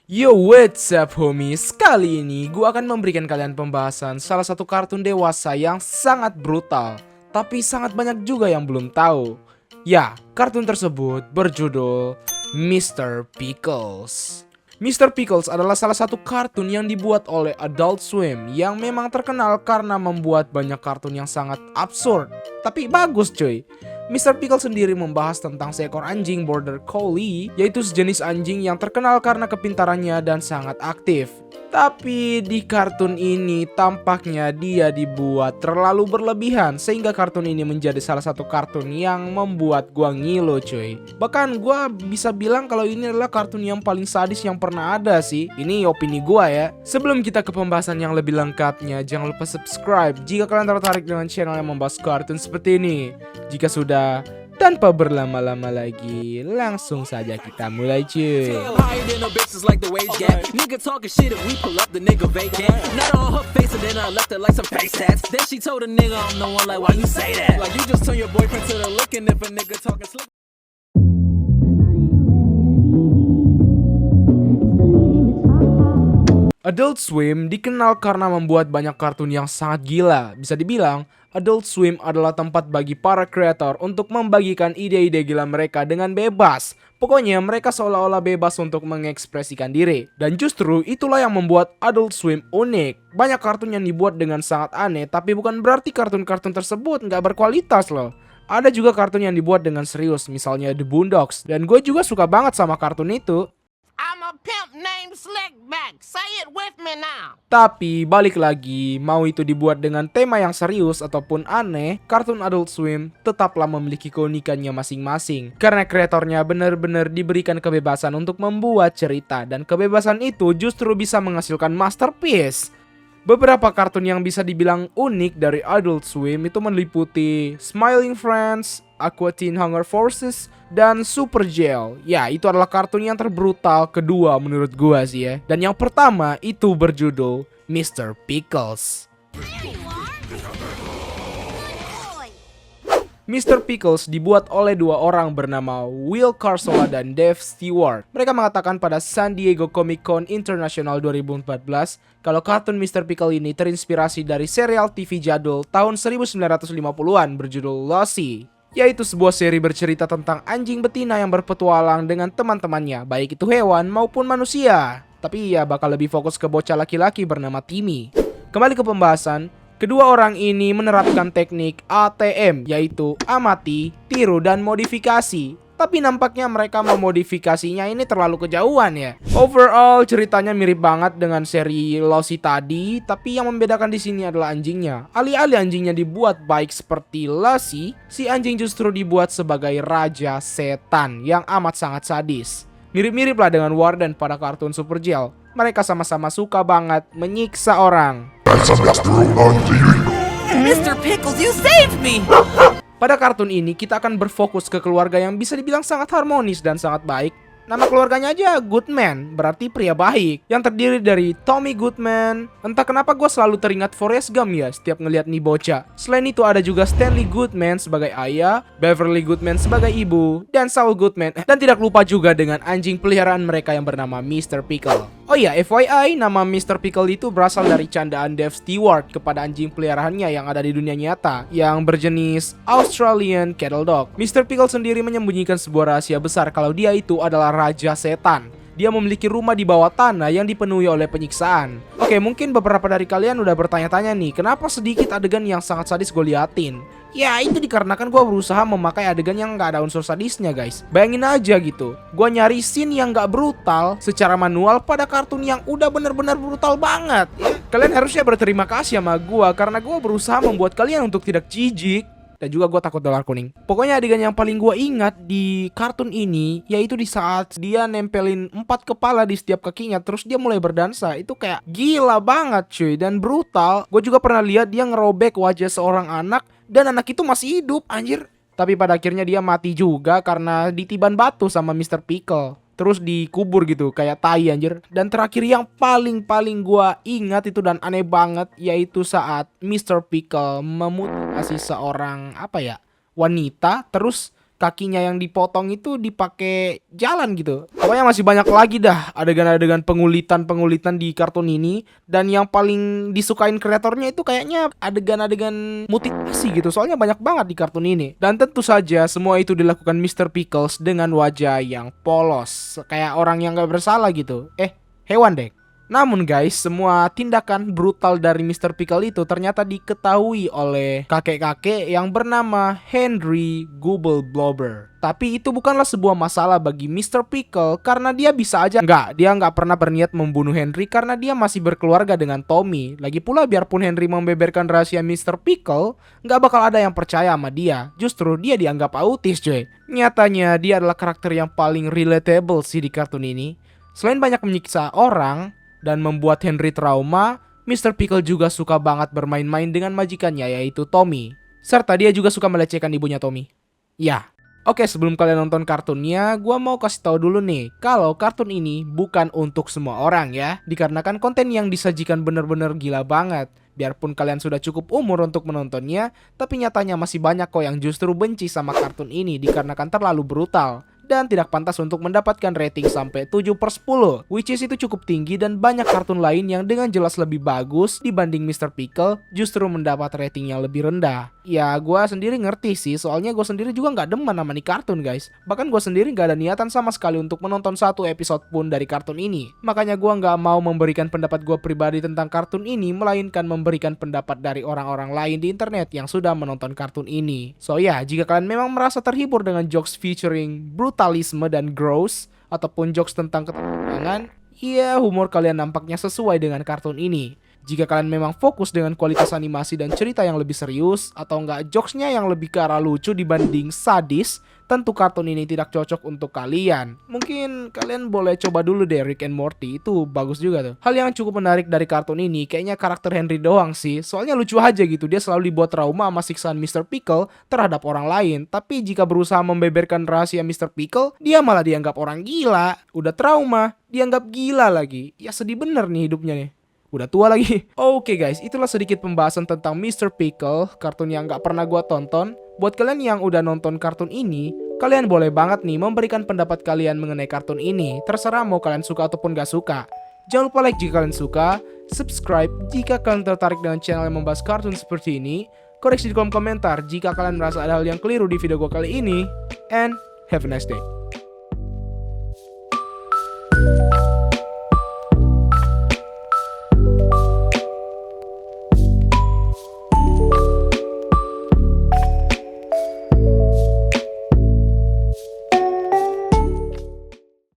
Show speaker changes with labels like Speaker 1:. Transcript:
Speaker 1: Yo, what's up homies? Kali ini gue akan memberikan kalian pembahasan salah satu kartun dewasa yang sangat brutal, tapi sangat banyak juga yang belum tahu. Ya, kartun tersebut berjudul Mr. Pickles. Mr. Pickles adalah salah satu kartun yang dibuat oleh Adult Swim yang memang terkenal karena membuat banyak kartun yang sangat absurd, tapi bagus cuy. Mr. Pickle sendiri membahas tentang seekor anjing border collie, yaitu sejenis anjing yang terkenal karena kepintarannya dan sangat aktif. Tapi di kartun ini tampaknya dia dibuat terlalu berlebihan sehingga kartun ini menjadi salah satu kartun yang membuat gua ngilu cuy. Bahkan gua bisa bilang kalau ini adalah kartun yang paling sadis yang pernah ada sih. Ini opini gua ya. Sebelum kita ke pembahasan yang lebih lengkapnya, jangan lupa subscribe jika kalian tertarik dengan channel yang membahas kartun seperti ini. Jika sudah, tanpa berlama-lama lagi, langsung saja kita mulai cuy. Adult Swim dikenal karena membuat banyak kartun yang sangat gila. Bisa dibilang, Adult Swim adalah tempat bagi para kreator untuk membagikan ide-ide gila mereka dengan bebas. Pokoknya mereka seolah-olah bebas untuk mengekspresikan diri. Dan justru itulah yang membuat Adult Swim unik. Banyak kartun yang dibuat dengan sangat aneh, tapi bukan berarti kartun-kartun tersebut nggak berkualitas loh. Ada juga kartun yang dibuat dengan serius, misalnya The Boondocks. Dan gue juga suka banget sama kartun itu.
Speaker 2: I'm a pimp named Slickback. Say it with me now.
Speaker 1: Tapi balik lagi, mau itu dibuat dengan tema yang serius ataupun aneh, kartun Adult Swim tetaplah memiliki keunikannya masing-masing. Karena kreatornya benar-benar diberikan kebebasan untuk membuat cerita, dan kebebasan itu justru bisa menghasilkan masterpiece. Beberapa kartun yang bisa dibilang unik dari Adult Swim itu meliputi Smiling Friends, Aqua Teen Hunger Forces, dan Super Jail. Ya, itu adalah kartun yang terbrutal kedua menurut gua sih ya. Dan yang pertama itu berjudul Mr. Pickles. Mr. Pickles dibuat oleh dua orang bernama Will Carsola dan Dave Stewart. Mereka mengatakan pada San Diego Comic Con International 2014 kalau kartun Mr. Pickle ini terinspirasi dari serial TV jadul tahun 1950-an berjudul Lassie, yaitu sebuah seri bercerita tentang anjing betina yang berpetualang dengan teman-temannya, baik itu hewan maupun manusia. Tapi ia bakal lebih fokus ke bocah laki-laki bernama Timmy. Kembali ke pembahasan. Kedua orang ini menerapkan teknik ATM, yaitu amati, tiru, dan modifikasi. Tapi nampaknya mereka memodifikasinya ini terlalu kejauhan ya. Overall ceritanya mirip banget dengan seri Lassie tadi, tapi yang membedakan di sini adalah anjingnya. Alih-alih anjingnya dibuat baik seperti Lassie, si anjing justru dibuat sebagai raja setan yang amat sangat sadis. Mirip-mirip lah dengan Warden pada kartun Super Jail. Mereka sama-sama suka banget menyiksa orang.
Speaker 3: Mr. Pickles, you saved me!
Speaker 1: Pada kartun ini kita akan berfokus ke keluarga yang bisa dibilang sangat harmonis dan sangat baik. Nama keluarganya aja Goodman, berarti pria baik, yang terdiri dari Tommy Goodman. Entah kenapa gue selalu teringat Forrest Gump ya setiap ngeliat nih bocah. Selain itu ada juga Stanley Goodman sebagai ayah, Beverly Goodman sebagai ibu, dan Saul Goodman. Dan tidak lupa juga dengan anjing peliharaan mereka yang bernama Mr. Pickle. Oh iya, FYI, nama Mr. Pickle itu berasal dari candaan Dave Stewart kepada anjing peliharaannya yang ada di dunia nyata, yang berjenis Australian Cattle Dog. Mr. Pickle sendiri menyembunyikan sebuah rahasia besar kalau dia itu adalah raja setan. Dia memiliki rumah di bawah tanah yang dipenuhi oleh penyiksaan. Oke, mungkin beberapa dari kalian udah bertanya-tanya nih, kenapa sedikit adegan yang sangat sadis gue liatin? Ya, itu dikarenakan gue berusaha memakai adegan yang gak ada unsur sadisnya guys. Bayangin aja gitu, gue nyari scene yang gak brutal secara manual pada kartun yang udah bener-bener brutal banget ya. Kalian harusnya berterima kasih sama gue karena gue berusaha membuat kalian untuk tidak jijik. Dan juga gue takut dolar kuning. Pokoknya adegan yang paling gue ingat di kartun ini yaitu di saat dia nempelin 4 kepala di setiap kakinya, terus dia mulai berdansa. Itu kayak gila banget cuy, dan brutal. Gue juga pernah lihat dia ngerobek wajah seorang anak, dan anak itu masih hidup anjir. Tapi pada akhirnya dia mati juga karena ditiban batu sama Mr. Pickle. Terus dikubur gitu kayak tai anjir. Dan terakhir yang paling gua ingat itu dan aneh banget, yaitu saat Mr. Pickle memutilasi seorang wanita, terus kakinya yang dipotong itu dipakai jalan gitu. Pokoknya masih banyak lagi dah adegan-adegan pengulitan di kartun ini. Dan yang paling disukain kreatornya itu kayaknya adegan-adegan mutilasi gitu. Soalnya banyak banget di kartun ini. Dan tentu saja semua itu dilakukan Mr. Pickles dengan wajah yang polos, kayak orang yang gak bersalah gitu. Hewan deh. Namun guys, semua tindakan brutal dari Mr. Pickle itu ternyata diketahui oleh kakek-kakek yang bernama Henry Gobbleblober. Tapi itu bukanlah sebuah masalah bagi Mr. Pickle karena dia bisa aja dia nggak pernah berniat membunuh Henry karena dia masih berkeluarga dengan Tommy. Lagi pula biarpun Henry membeberkan rahasia Mr. Pickle, nggak bakal ada yang percaya sama dia. Justru dia dianggap autis cuy. Nyatanya dia adalah karakter yang paling relatable sih di kartun ini. Selain banyak menyiksa orang dan membuat Henry trauma, Mr. Pickle juga suka banget bermain-main dengan majikannya yaitu Tommy. Serta dia juga suka melecehkan ibunya Tommy. Ya. Oke, sebelum kalian nonton kartunnya, gua mau kasih tahu dulu nih, kalau kartun ini bukan untuk semua orang ya. Dikarenakan konten yang disajikan bener-bener gila banget. Biarpun kalian sudah cukup umur untuk menontonnya, tapi nyatanya masih banyak kok yang justru benci sama kartun ini dikarenakan terlalu brutal dan tidak pantas untuk mendapatkan rating sampai 7/10, which is itu cukup tinggi dan banyak kartun lain yang dengan jelas lebih bagus dibanding Mr. Pickle justru mendapat rating yang lebih rendah. Ya gue sendiri ngerti sih, soalnya gue sendiri juga nggak demen sama nih kartun guys. Bahkan gue sendiri nggak ada niatan sama sekali untuk menonton satu episode pun dari kartun ini. Makanya gue nggak mau memberikan pendapat gue pribadi tentang kartun ini, melainkan memberikan pendapat dari orang-orang lain di internet yang sudah menonton kartun ini. So ya, jika kalian memang merasa terhibur dengan jokes featuring brutalisme dan gross, ataupun jokes tentang ketegangan, ya humor kalian nampaknya sesuai dengan kartun ini. Jika kalian memang fokus dengan kualitas animasi dan cerita yang lebih serius, atau enggak jokesnya yang lebih ke arah lucu dibanding sadis, tentu kartun ini tidak cocok untuk kalian. Mungkin kalian boleh coba dulu deh Rick and Morty, itu bagus juga tuh. Hal yang cukup menarik dari kartun ini kayaknya karakter Henry doang sih, soalnya lucu aja gitu, dia selalu dibuat trauma sama siksaan Mr. Pickle terhadap orang lain. Tapi jika berusaha membeberkan rahasia Mr. Pickle, dia malah dianggap orang gila. Udah trauma, dianggap gila lagi. Ya sedih bener nih hidupnya nih. Udah tua lagi. Oke guys, itulah sedikit pembahasan tentang Mr. Pickle, kartun yang gak pernah gua tonton. Buat kalian yang udah nonton kartun ini, kalian boleh banget nih memberikan pendapat kalian mengenai kartun ini. Terserah mau kalian suka ataupun gak suka. Jangan lupa like jika kalian suka, subscribe jika kalian tertarik dengan channel yang membahas kartun seperti ini, koreksi di kolom komentar jika kalian merasa ada hal yang keliru di video gua kali ini, and have a nice day.